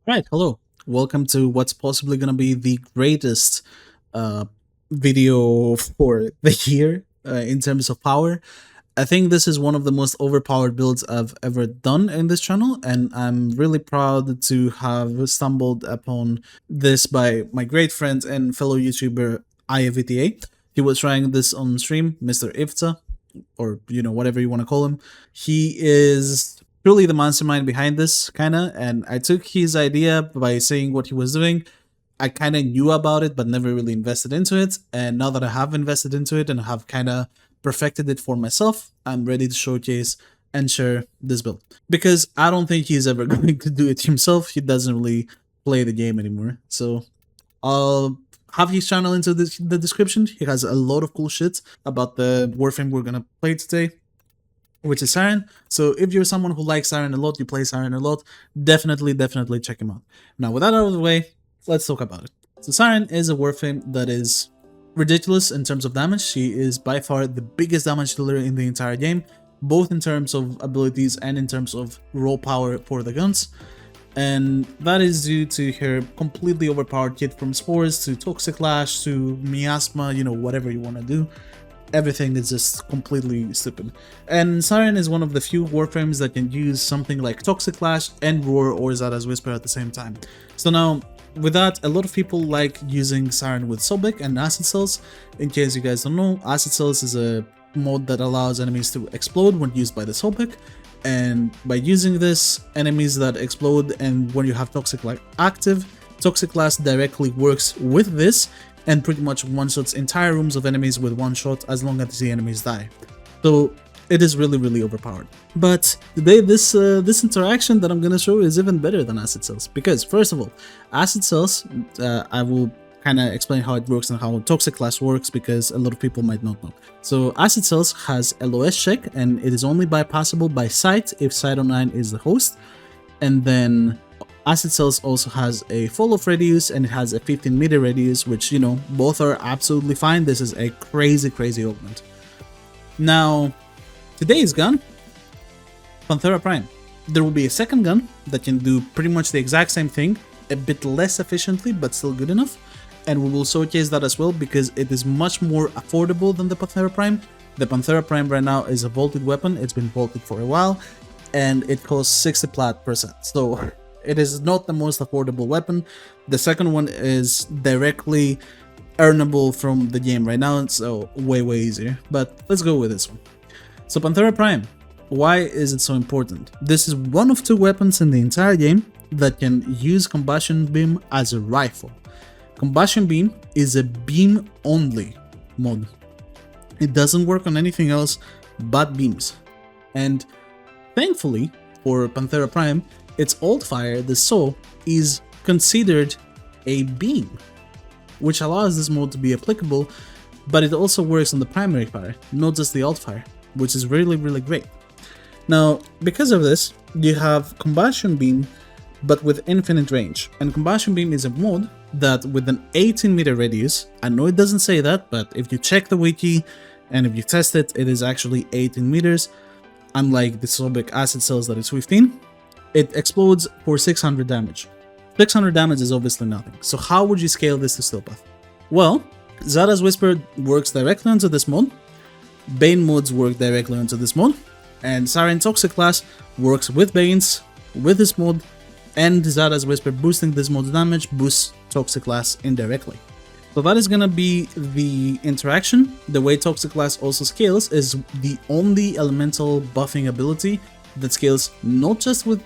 Right, hello. Welcome to what's possibly going to be the greatest uh, video for the year in terms of power. I think this is one of the most overpowered builds I've ever done in this channel, and I'm really proud to have stumbled upon this by my great friend and fellow YouTuber IAVTA. He was trying this on stream, Mr. Ifta, or whatever you want to call him. He is truly the mastermind behind this kinda, and I took his idea by saying what he was doing. I kind of knew about it but never really invested into it, and now that I have invested into it and have kind of perfected it for myself, I'm ready to showcase and share this build, because I don't think he's ever going to do it himself. He doesn't really play the game anymore, so I'll have his channel into the description. He has a lot of cool shit about the Warframe we're gonna play today, which is Saryn. So if you're someone who likes Saryn a lot, you play Saryn a lot, definitely check him out. Now, with that out of the way, let's talk about it. So Saryn is a Warframe that is ridiculous in terms of damage. She is by far the biggest damage dealer in the entire game, both in terms of abilities and in terms of raw power for the guns. And that is due to her completely overpowered kit, from Spores to Toxic Lash to Miasma, whatever you want to do. Everything is just completely stupid. And Saryn is one of the few Warframes that can use something like Toxic Lash and Roar or Zada's Whisper at the same time. So now, with that, a lot of people like using Saryn with Sobek and Acid Cells. In case you guys don't know, Acid Cells is a mod that allows enemies to explode when used by the Sobek. And by using this, enemies that explode and when you have Toxic Lash active, Toxic Lash directly works with this and pretty much one-shots entire rooms of enemies with one shot as long as the enemies die. So it is really overpowered. But today this interaction that I'm gonna show is even better than Acid Cells, because first of all, Acid Cells, I will kind of explain how it works and how Toxic Lash works, because a lot of people might not know. So Acid Cells has LOS check, and it is only bypassable by Sight if Sight09 is the host. And then Acid Cells also has a fall-off radius and it has a 15-meter radius, which, both are absolutely fine. This is a crazy augment. Now, today's gun, Panthera Prime. There will be a second gun that can do pretty much the exact same thing, a bit less efficiently, but still good enough. And we will showcase that as well, because it is much more affordable than the Panthera Prime. The Panthera Prime right now is a vaulted weapon. It's been vaulted for a while, and it costs 60 plat %. So it is not the most affordable weapon. The second one is directly earnable from the game right now, so way easier. But let's go with this one. So Panthera Prime, why is it so important? This is one of two weapons in the entire game that can use Combustion Beam as a rifle. Combustion Beam is a beam only mod. It doesn't work on anything else but beams. And thankfully for Panthera Prime, its alt fire, the Saw, is considered a beam, which allows this mode to be applicable, but it also works on the primary fire, not just the alt fire, which is really great. Now, because of this, you have Combustion Beam, but with infinite range. And Combustion Beam is a mod that with an 18-meter radius, I know it doesn't say that, but if you check the wiki and if you test it, it is actually 18 meters, unlike the Sobek Acid Cells that is 15. It explodes for 600 damage. 600 damage is obviously nothing, so how would you scale this to Steelpath? Well, Zada's Whisper works directly onto this mod, Bane mods work directly onto this mod, and Saryn Toxic Lash works with Banes, with this mod, and Zada's Whisper boosting this mod's damage boosts Toxic Lash indirectly. So that is gonna be the interaction. The way Toxic Lash also scales is the only elemental buffing ability that scales not just with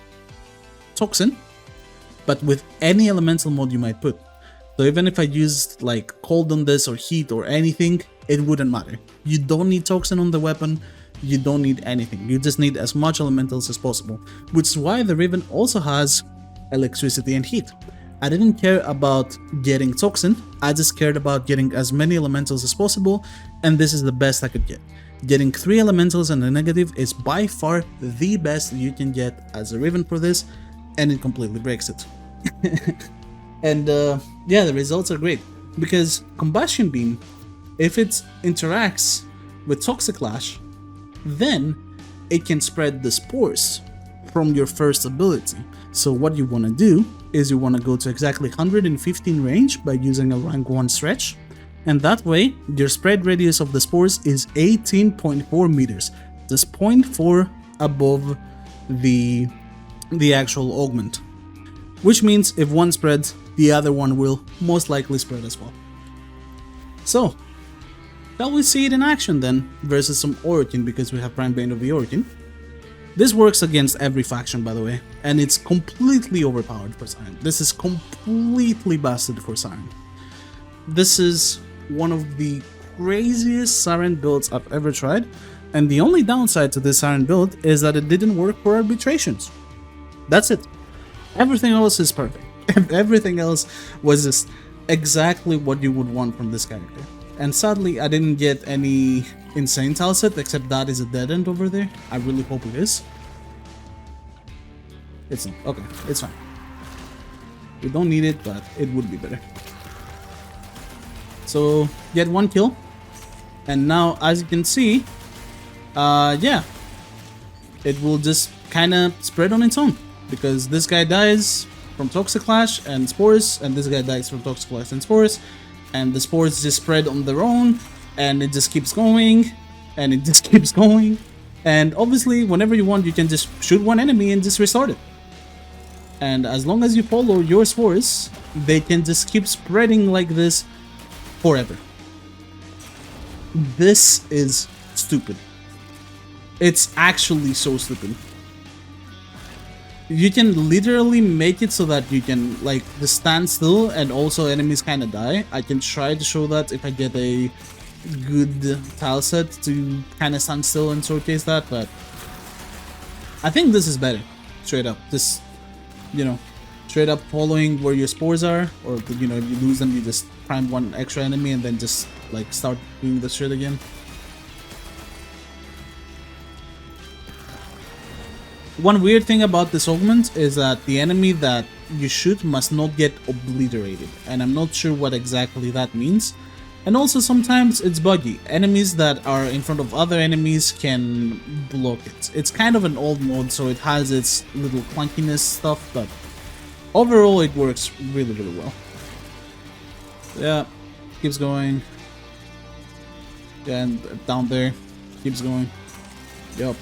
Toxin, but with any elemental mod you might put. So even if I used like cold on this or heat or anything, it wouldn't matter. You don't need Toxin on the weapon, you don't need anything. You just need as much elementals as possible, which is why the Riven also has electricity and heat. I didn't care about getting Toxin, I just cared about getting as many elementals as possible, and this is the best I could get. Getting 3 elementals and a negative is by far the best you can get as a Riven for this, and it completely breaks it. And yeah, the results are great, because Combustion Beam, if it interacts with Toxic Lash, then it can spread the spores from your first ability. So what you want to do is you want to go to exactly 115 range by using a rank 1 stretch, and that way your spread radius of the spores is 18.4 meters, just 0.4 above the actual augment, which means if one spreads, the other one will most likely spread as well. So, shall we see it in action then, versus some Orokin, because we have Prime Bane of the Orokin. This works against every faction, by the way, and it's completely overpowered for Saryn. This is completely busted for Saryn. This is one of the craziest Saryn builds I've ever tried, and the only downside to this Saryn build is that it didn't work for arbitrations. That's it. Everything else is perfect. Everything else was just exactly what you would want from this character. And sadly, I didn't get any insane tile set, except that is a dead end over there. I really hope it is. It's not. Okay, it's fine. We don't need it, but it would be better. So, get 1 kill. And now, as you can see, yeah, it will just kind of spread on its own. Because this guy dies from Toxic Clash and Spores, and this guy dies from Toxic Clash and Spores. And the spores just spread on their own, and it just keeps going, and it just keeps going. And obviously, whenever you want, you can just shoot one enemy and just restart it. And as long as you follow your spores, they can just keep spreading like this forever. This is stupid. It's actually so stupid. You can literally make it so that you can like just stand still and also enemies kind of die. I can try to show that if I get a good tile set to kind of stand still and showcase that, but I think this is better. Straight up, just, you know, straight up following where your spores are, or you know, if you lose them, you just prime one extra enemy and then just like start doing the shit again. One weird thing about this augment is that the enemy that you shoot must not get obliterated, and I'm not sure what exactly that means. And also sometimes it's buggy. Enemies that are in front of other enemies can block it. It's kind of an old mod, so it has its little clunkiness stuff, but overall it works really, really well. Yeah, keeps going. Yeah, and down there, keeps going. Yup.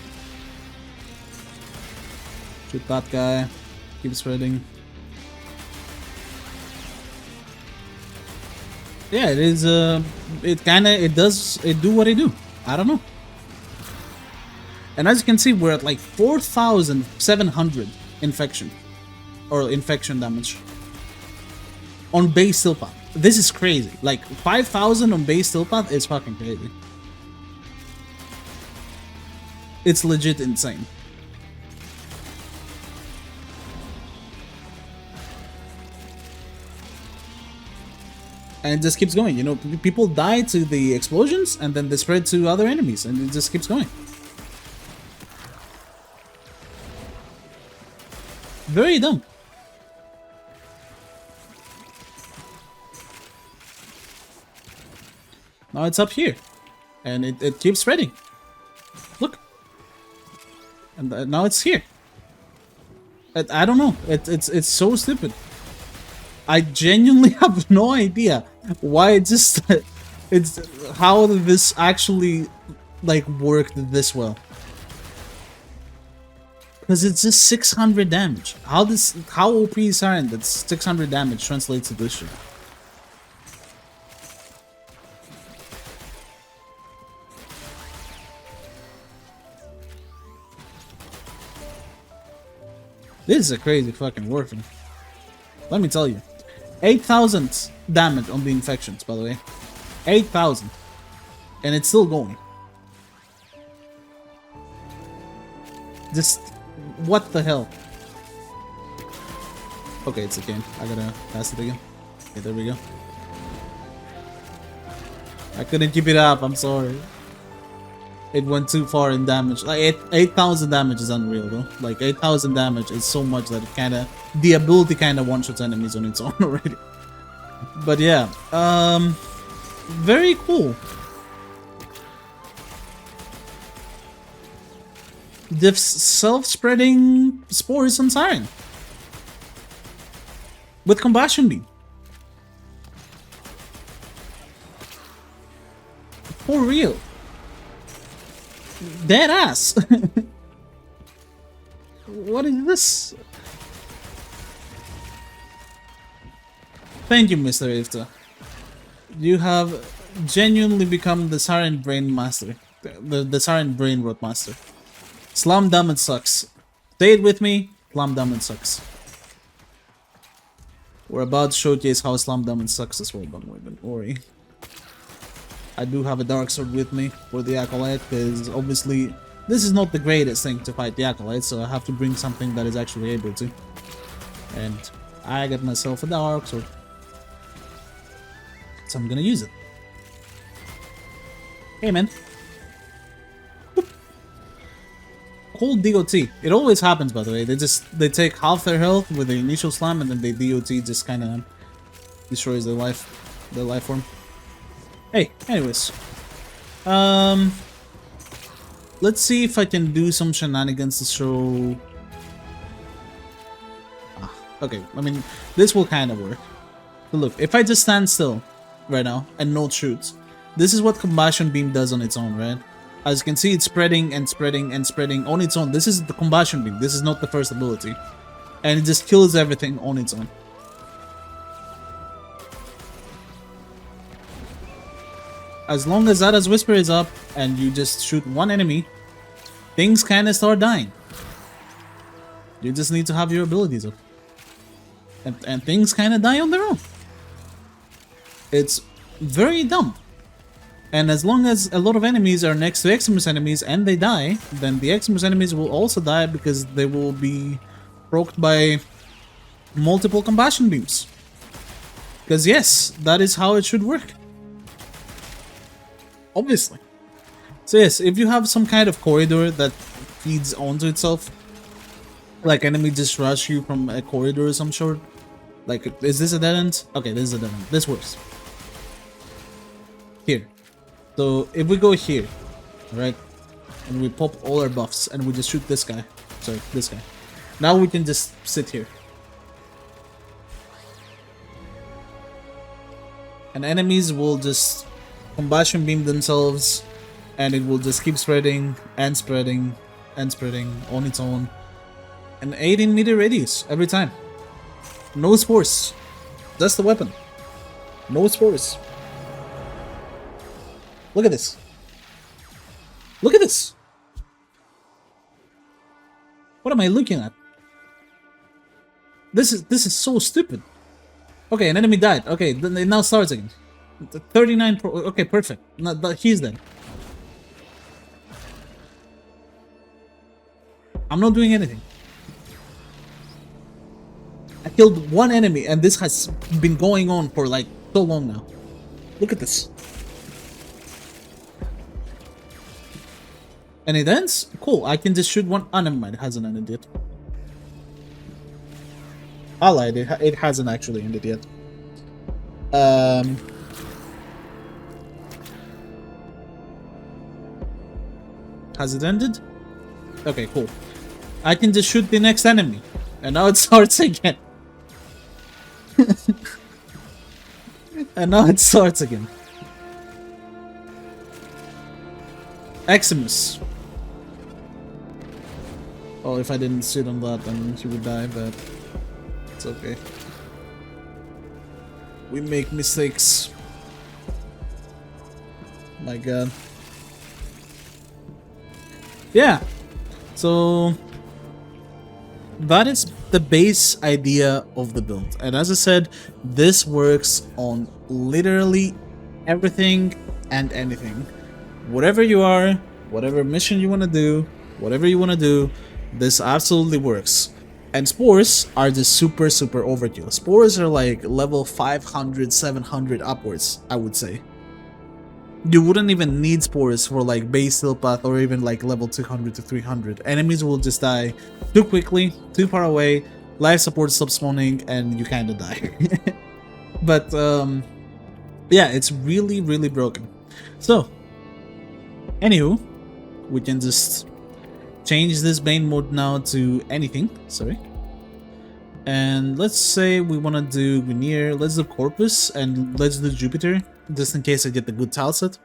Shoot that guy. Keep spreading. Yeah, it is. It does do what it do. I don't know. And as you can see, we're at like 4,700 infection or infection damage on base steel path. This is crazy. Like 5,000 on base steel path is fucking crazy. It's legit insane. And it just keeps going, you know, people die to the explosions and then they spread to other enemies and it just keeps going. Very dumb. Now it's up here and it keeps spreading. Look. And now it's here. I don't know. It's so stupid. I genuinely have no idea why it just it's how this actually like worked this well. Because it's just 600 damage. How OP is Saryn that 600 damage translates to this shit? This is a crazy fucking Warframe. Let me tell you. 8,000 damage on the infections, by the way. 8,000. And it's still going. Just, what the hell? Okay, it's a game. I gotta pass it again. Okay, there we go. I couldn't keep it up, I'm sorry. It went too far in damage. Like 8,000 damage is unreal though. Like 8,000 damage is so much that it kinda, the ability kinda one-shots enemies on its own already. But yeah, very cool. The self-spreading spores on Saryn. with Combustion Beam. For real. Dead ass. What is this? Thank you, Mr. Ifta. You have genuinely become the Saryn Brain Master. The Saryn Brain Rot Master. Slam Damage sucks. Say it with me. Slam Damage sucks. We're about to showcase how Slam Damage sucks as well, by the way, don't worry. I do have a Dark Sword with me for the Acolyte, because obviously this is not the greatest thing to fight the Acolyte, so I have to bring something that is actually able to. And I got myself a Dark Sword. So I'm gonna use it. Hey man. Boop. Cold DOT. It always happens, by the way. They take half their health with the initial slam, and then the DOT just kinda destroys their life form. Hey, anyways. Let's see if I can do some shenanigans to show. Okay, I mean, this will kind of work. But look, if I just stand still right now and not shoot, this is what Combustion Beam does on its own, right? As you can see, it's spreading and spreading and spreading on its own. This is the Combustion Beam. This is not the first ability. And it just kills everything on its own. As long as Zada's Whisper is up and you just shoot one enemy, things kind of start dying. You just need to have your abilities up. And things kind of die on their own. It's very dumb. And as long as a lot of enemies are next to Eximus enemies and they die, then the Eximus enemies will also die because they will be proked by multiple Combustion Beams. Because yes, that is how it should work. Obviously. So yes, if you have some kind of corridor that feeds onto itself, like enemy just rush you from a corridor of some sort, like, is this a dead end? Okay, this is a dead end. This works. Here. So if we go here, right, and we pop all our buffs and we just shoot this guy, sorry, this guy, now we can just sit here. And enemies will just Combustion Beam themselves, and it will just keep spreading and spreading and spreading on its own. An 18-meter radius every time. No spores. That's the weapon. No spores. Look at this. Look at this. What am I looking at? This is so stupid. Okay, an enemy died. Okay, then it now starts again. 39 okay, perfect. No, he's dead. I'm not doing anything. I killed one enemy and this has been going on for like so long now. Look at this. And it ends? Cool, I can just shoot one. Oh, never mind, it hasn't ended yet. I lied, it hasn't actually ended yet. Has it ended? Okay, cool. I can just shoot the next enemy. And now it starts again. And now it starts again. Eximus. Oh, if I didn't sit on that, then he would die, but it's okay. We make mistakes. My god. Yeah. So that is the base idea of the build. And as I said, this works on literally everything and anything. Whatever you are, whatever mission you want to do, whatever you want to do, this absolutely works. And spores are just super overkill. Spores are like level 500, 700 upwards, I would say. You wouldn't even need spores for like base steel path or even like level 200 to 300. Enemies will just die too quickly, too far away, life support stops spawning, and you kinda die. But yeah, it's really broken. So anywho, we can just change this Bane mode now to anything. Sorry. And let's say we want to do Veneer, let's do Corpus, and let's do Jupiter, just in case I get the good tile set.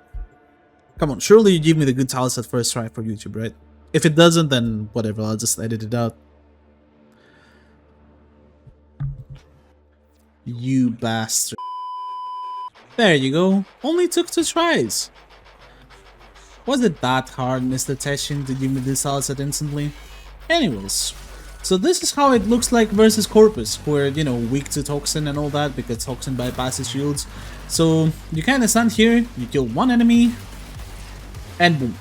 Come on, surely you give me the good tile set first try for YouTube, right? If it doesn't, then whatever, I'll just edit it out. You bastard. There you go, only took 2 tries. Was it that hard, Mr. Tekken, to give me this tile set instantly? Anyways. So this is how it looks like versus Corpus, where, you know, weak to Toxin and all that, because Toxin bypasses shields. So you kind of stand here, you kill 1 enemy, and boom.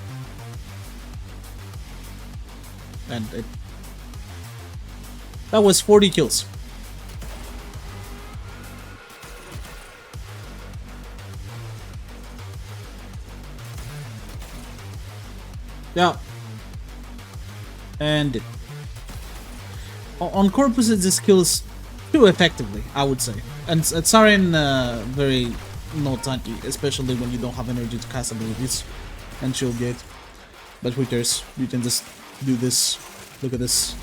And that was 40 kills. Yeah. And on Corpus it just kills too effectively, I would say. And Saryn very not tanky, especially when you don't have energy to cast abilities and shield gate. But who cares? You can just do this. Look at this.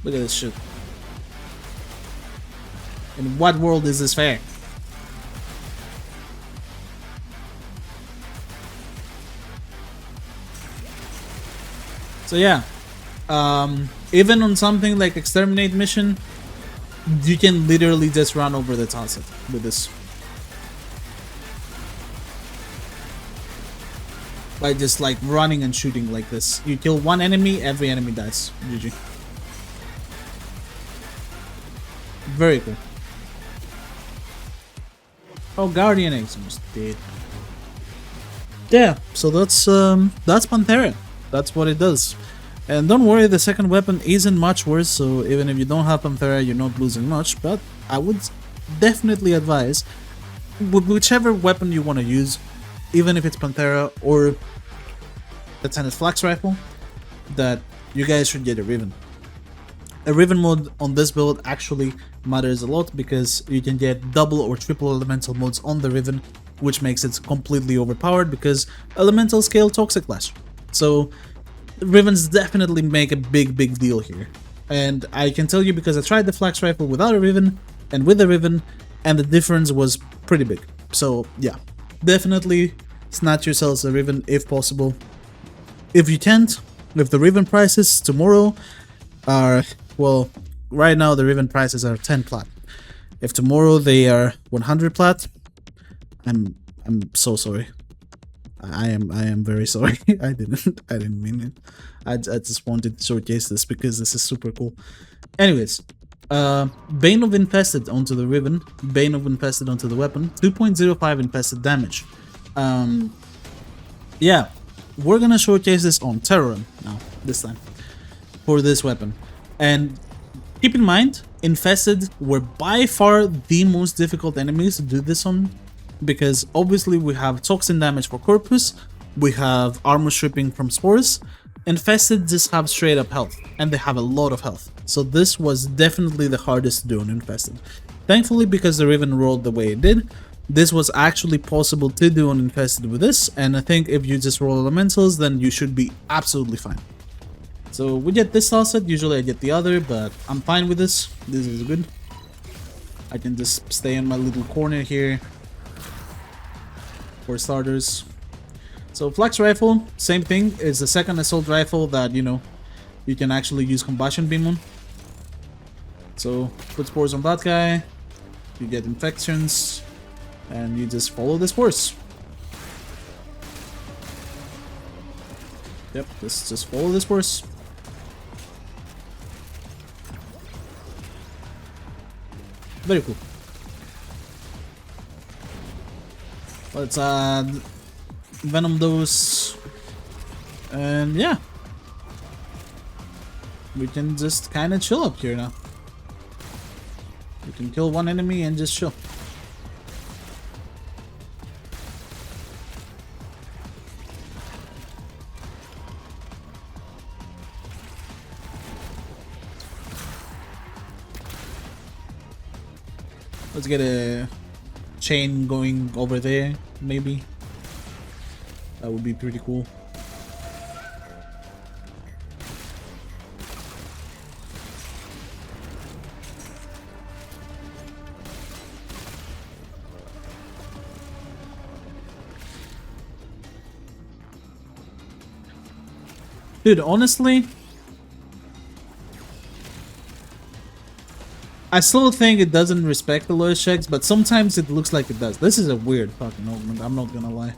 Look at this shit. In what world is this fair? So yeah, even on something like Exterminate mission, you can literally just run over the Tanset with this. By just like running and shooting like this. You kill 1 enemy, every enemy dies. GG. Very cool. Oh, Guardian Eggs almost dead. Yeah, so that's Panthera. That's what it does. And don't worry, the second weapon isn't much worse, so even if you don't have Panthera, you're not losing much, but I would definitely advise, whichever weapon you want to use, even if it's Panthera or the Tennis Flax Rifle, that you guys should get a Riven. A Riven mode on this build actually matters a lot, because you can get double or triple elemental modes on the Riven, which makes it completely overpowered, because elemental scale Toxic Clash. So Rivens definitely make a big deal here. And I can tell you because I tried the Flax Rifle without a Riven and with a Riven, and the difference was pretty big. So yeah, definitely snatch yourselves a Riven if possible. If you can't, if the Riven prices tomorrow are, well, right now the Riven prices are 10 plat. If tomorrow they are 100 plat, I'm so sorry. I am very sorry. I didn't mean it. I just wanted to showcase this because this is super cool. Anyways, Bane of Infested onto the Riven, Bane of Infested onto the weapon, 2.05 infested damage. Yeah, we're gonna showcase this on Terrorum now, this time, for this weapon. And keep in mind, Infested were by far the most difficult enemies to do this on, because obviously we have toxin damage for Corpus, we have armor stripping from Spores. Infested just have straight up health, and they have a lot of health, so this was definitely the hardest to do on Infested. Thankfully, because the Riven rolled the way it did, this was actually possible to do on Infested with this, and I think if you just roll elementals, then you should be absolutely fine. So we get this style set, usually I get the other, but I'm fine with this. This is good. I can just stay in my little corner here for starters. So Flax Rifle, same thing, is the second assault rifle that, you know, you can actually use Combustion Beam on. So put spores on that guy, you get infections, and you just follow the spores. Yep, just follow the spores. Very cool. Let's add Venom Dose, and yeah, we can just kind of chill up here now. We can kill 1 enemy and just chill. Let's get a chain going over there, maybe. That would be pretty cool. Dude, honestly, I still think it doesn't respect the lowest checks, but sometimes it looks like it does. This is a weird fucking augment, I'm not gonna lie.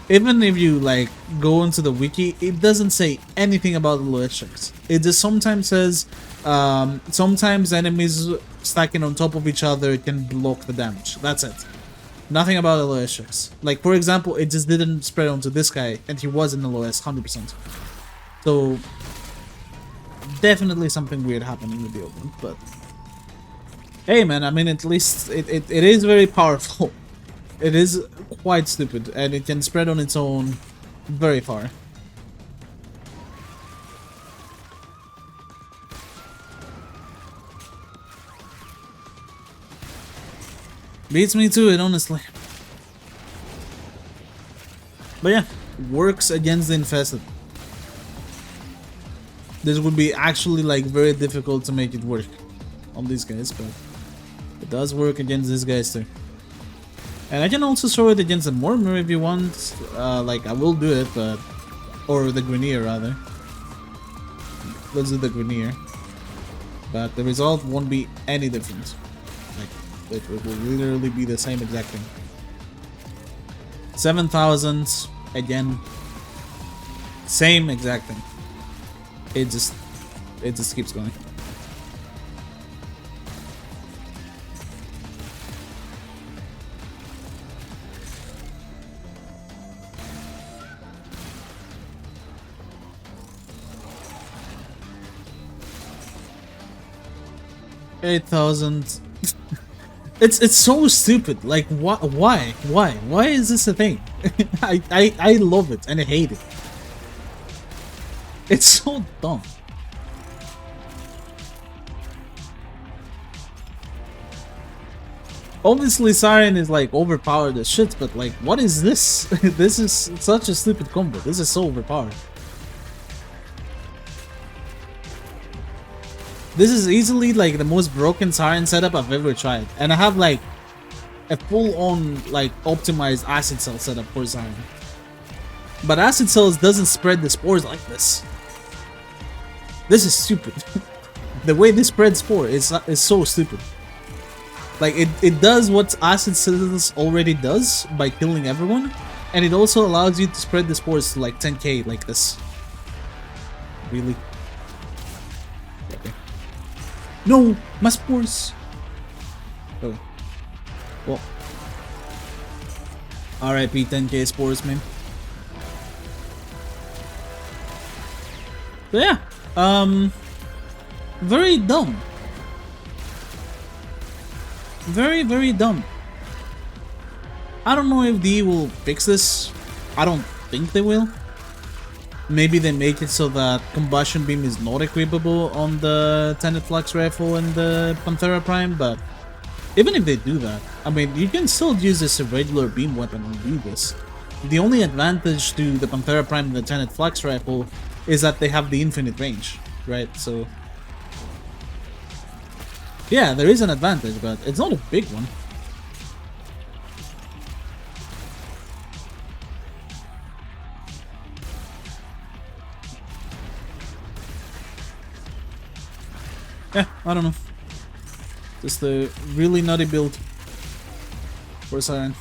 Even if you like go into the wiki, it doesn't say anything about the lowest checks. It just sometimes says sometimes enemies stacking on top of each other can block the damage. That's it. Nothing about the lowest checks. Like for example, it just didn't spread onto this guy and he was in the lowest 100%. So definitely something weird happening with the open, but hey man, I mean at least it is very powerful. It is quite stupid and it can spread on its own very far. Beats me to it, honestly. But yeah, works against the infested. This would be actually like very difficult to make it work on these guys, but it does work against these guys too. And I can also show it against the Murmur if you want. Like I will do it, but or the Grenier rather. Let's do the Grenier. But the result won't be any different. Like it will literally be the same exact thing. 7,000 again. Same exact thing. It just keeps going. $8,000. It's so stupid. Like why is this a thing? I love it and I hate it. It's so dumb. Obviously Saryn is like overpowered as shit, but like what is this? This is such a stupid combo. This is so overpowered. This is easily like the most broken Saryn setup I've ever tried. And I have like a full-on like optimized acid cell setup for Saryn. But acid cells doesn't spread the spores like this. This is stupid. The way this spreads spore is so stupid. Like it does what acid cells already does by killing everyone, and it also allows you to spread the spores to like 10k like this. Really? Okay. No, my spores. Oh. Well. R.I.P. 10k spores, man. So yeah. Very dumb. Very, very dumb. I don't know if DE will fix this. I don't think they will. Maybe they make it so that Combustion Beam is not equipable on the Tenet Flux Rifle and the Panthera Prime, but even if they do that, I mean, you can still use this as a regular beam weapon and do this. The only advantage to the Panthera Prime and the Tenet Flux Rifle is that they have the infinite range, right? So yeah, there is an advantage, but it's not a big one. Yeah, I don't know. Just a really nutty build for Saryn.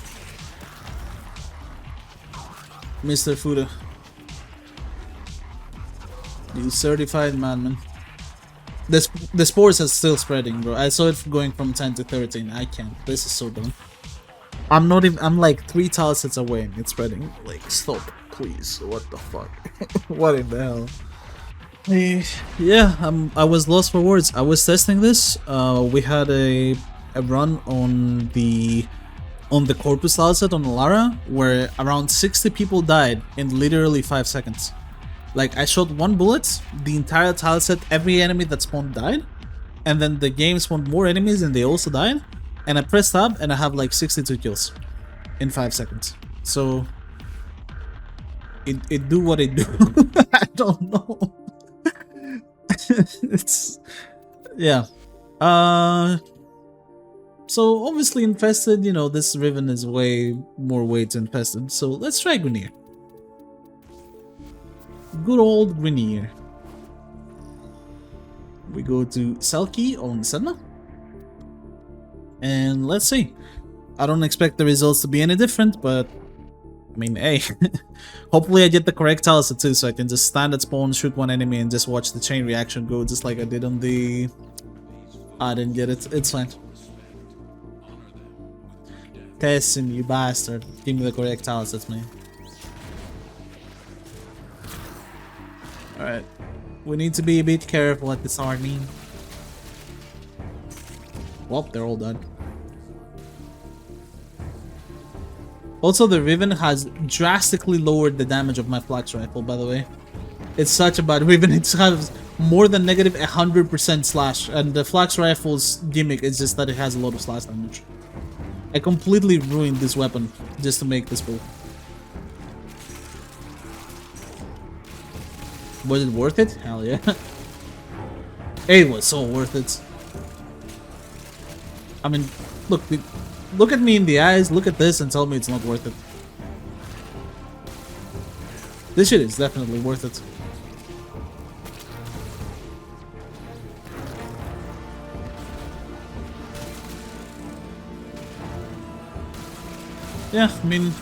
Mr. Fuda. You certified madman. The spores are still spreading, bro. I saw it going from 10 to 13. I can't. This is so dumb. I'm not even. I'm like 3 tile sets away and it's spreading. Like, stop, please. What the fuck? What in the hell? Yeah, I was lost for words. I was testing this. We had a run on the Corpus tile set on Alara where around 60 people died in literally 5 seconds. Like, I shot 1 bullet, the entire tile set, every enemy that spawned died, and then the game spawned more enemies and they also died, and I pressed tab and I have like 62 kills in 5 seconds. So it do what it do. I don't know. It's yeah. So obviously infested, you know, this Riven is way more weight infested. So let's try Grenier. Good old Grenier. We go to Selkie on Sedna. And let's see. I don't expect the results to be any different, but I mean, hey. Hopefully I get the correct talisman too, so I can just stand at spawn, shoot one enemy, and just watch the chain reaction go, just like I did on the... I didn't get it. It's fine. Tessin, you bastard. Give me the correct talisman, man. Alright. We need to be a bit careful at this army. Well, they're all done. Also, the Riven has drastically lowered the damage of my Flax Rifle, by the way. It's such a bad Riven. It has more than negative 100% slash, and the Flax Rifle's gimmick is just that it has a lot of slash damage. I completely ruined this weapon just to make this build. Was it worth it? Hell yeah. It was so worth it. I mean, look at me in the eyes, look at this and tell me it's not worth it. This shit is definitely worth it. Yeah, I mean...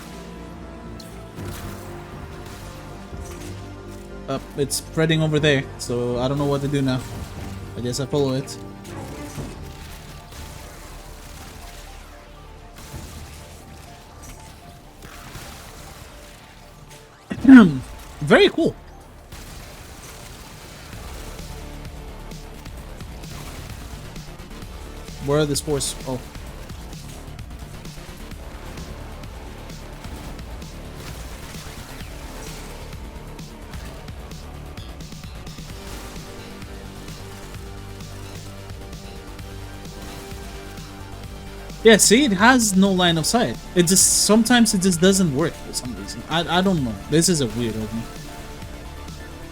it's spreading over there, so I don't know what to do now. I guess I follow it. Very cool. Where are the spores? Oh. Yeah, see, it has no line of sight. It just, sometimes it just doesn't work for some reason. I don't know. This is a weird one.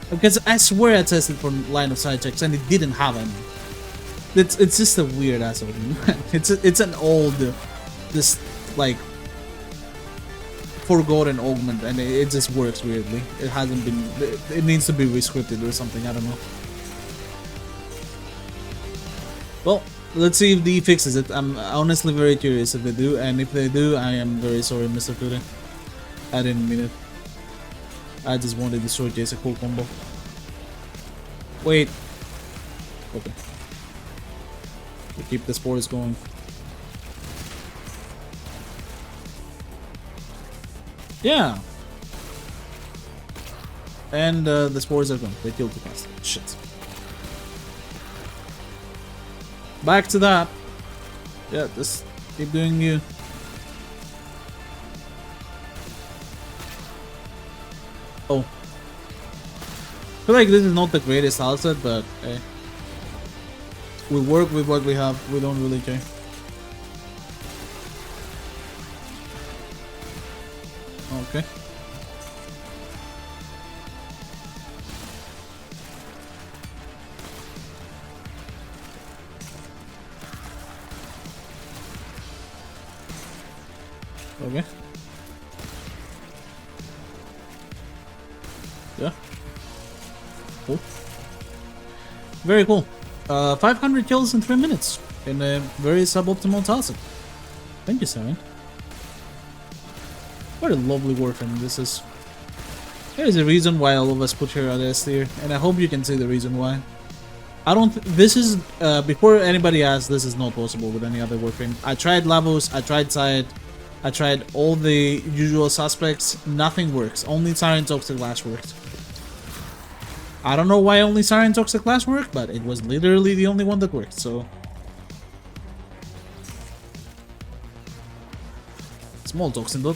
Because I swear I tested for line of sight checks and it didn't have any. It's just a weird ass opening. It's an old, just like forgotten augment, and it just works weirdly. It hasn't been. It needs to be rescripted or something. I don't know. Well. Let's see if D fixes it. I'm honestly very curious if they do, and if they do, I am very sorry, Mr. Furi. I didn't mean it. I just wanted to showcase a cool combo. Wait. Okay. We keep the spores going. Yeah. And the spores are gone. They killed too fast. Shit. Back to that. Yeah, just keep doing you. Oh. I feel like this is not the greatest outset, but hey. We work with what we have. We don't really care. Okay. Okay. Yeah. Cool. Very cool. 500 kills in 3 minutes in a very suboptimal task. Thank you, Saryn. What a lovely Warframe this is. There is a reason why all of us put her at S tier, and I hope you can see the reason why. I don't. This is before anybody asks. This is not possible with any other Warframe. I tried Lavos. I tried Side. I tried all the usual suspects. Nothing works. Only Saryn Toxic Lash worked. I don't know why only Saryn Toxic Lash worked, but it was literally the only one that worked. So small toxin though.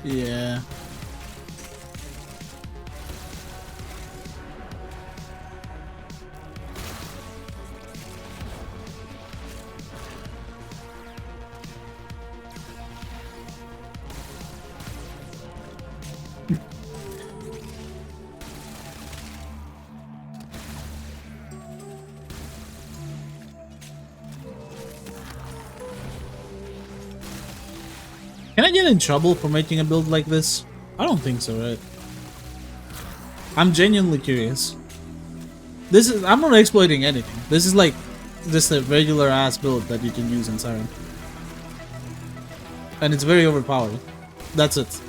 Yeah. Can I get in trouble for making a build like this? I don't think so, right? I'm genuinely curious. I'm not exploiting anything. This is like just a regular ass build that you can use in Saryn. And it's very overpowered. That's it.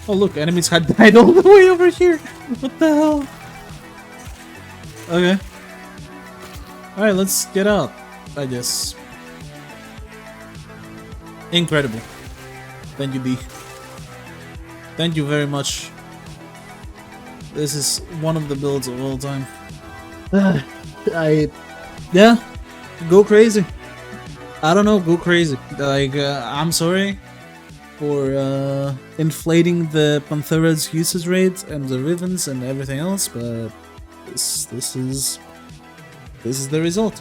Oh look, enemies had died all the way over here. What the hell? Okay. Alright, let's get out, I guess. Incredible. Thank you, B. Thank you very much. This is one of the builds of all time. Yeah, go crazy. I don't know, go crazy. Like, I'm sorry for inflating the Panthera's usage rate and the Rivens and everything else, but this is the result.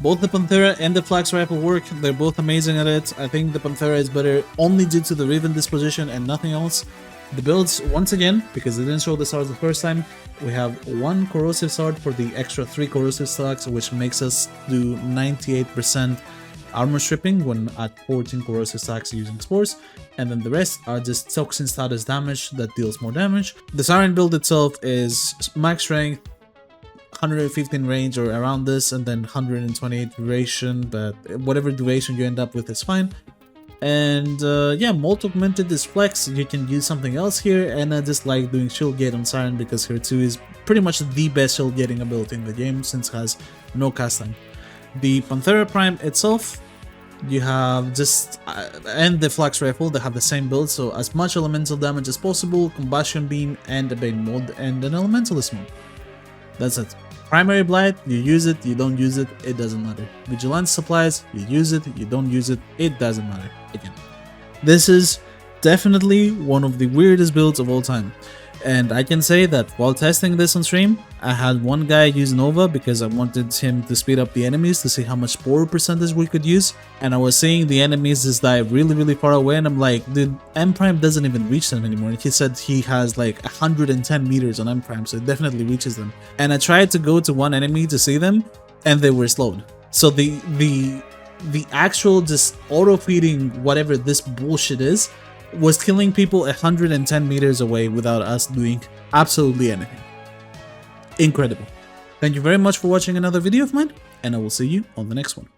Both the Panthera and the Flax Rifle work. They're both amazing at it. I think the Panthera is better only due to the Riven disposition and nothing else. The builds, once again, because they didn't show the swords the first time, we have 1 corrosive sword for the extra 3 corrosive stacks, which makes us do 98% armor stripping when at 14 corrosive stacks using spores, and then the rest are just toxin status damage that deals more damage. The Saryn build itself is max strength, 115 range or around this, and then 128 duration, but whatever duration you end up with is fine. And yeah, Molt Augmented is flex. You can use something else here, and I just like doing shield gate on Saryn because her 2 is pretty much the best shield gating ability in the game since it has no cast time. The Panthera Prime itself, you have just and the Flax Rifle, they have the same build, so as much elemental damage as possible, Combustion Beam and a Bane Mode and an Elementalist Mode. That's it. Primary Blight, you use it, you don't use it, it doesn't matter. Vigilance Supplies, you use it, you don't use it, it doesn't matter. Again, this is definitely one of the weirdest builds of all time. And I can say that while testing this on stream, I had one guy use Nova because I wanted him to speed up the enemies to see how much spore percentage we could use. And I was seeing the enemies just die really far away, and I'm like, dude, M Prime doesn't even reach them anymore. And he said he has like 110 meters on M Prime, so it definitely reaches them. And I tried to go to one enemy to see them, and they were slowed. So the actual just auto-feeding whatever this bullshit is was killing people 110 meters away without us doing absolutely anything. Incredible. Thank you very much for watching another video of mine, and I will see you on the next one.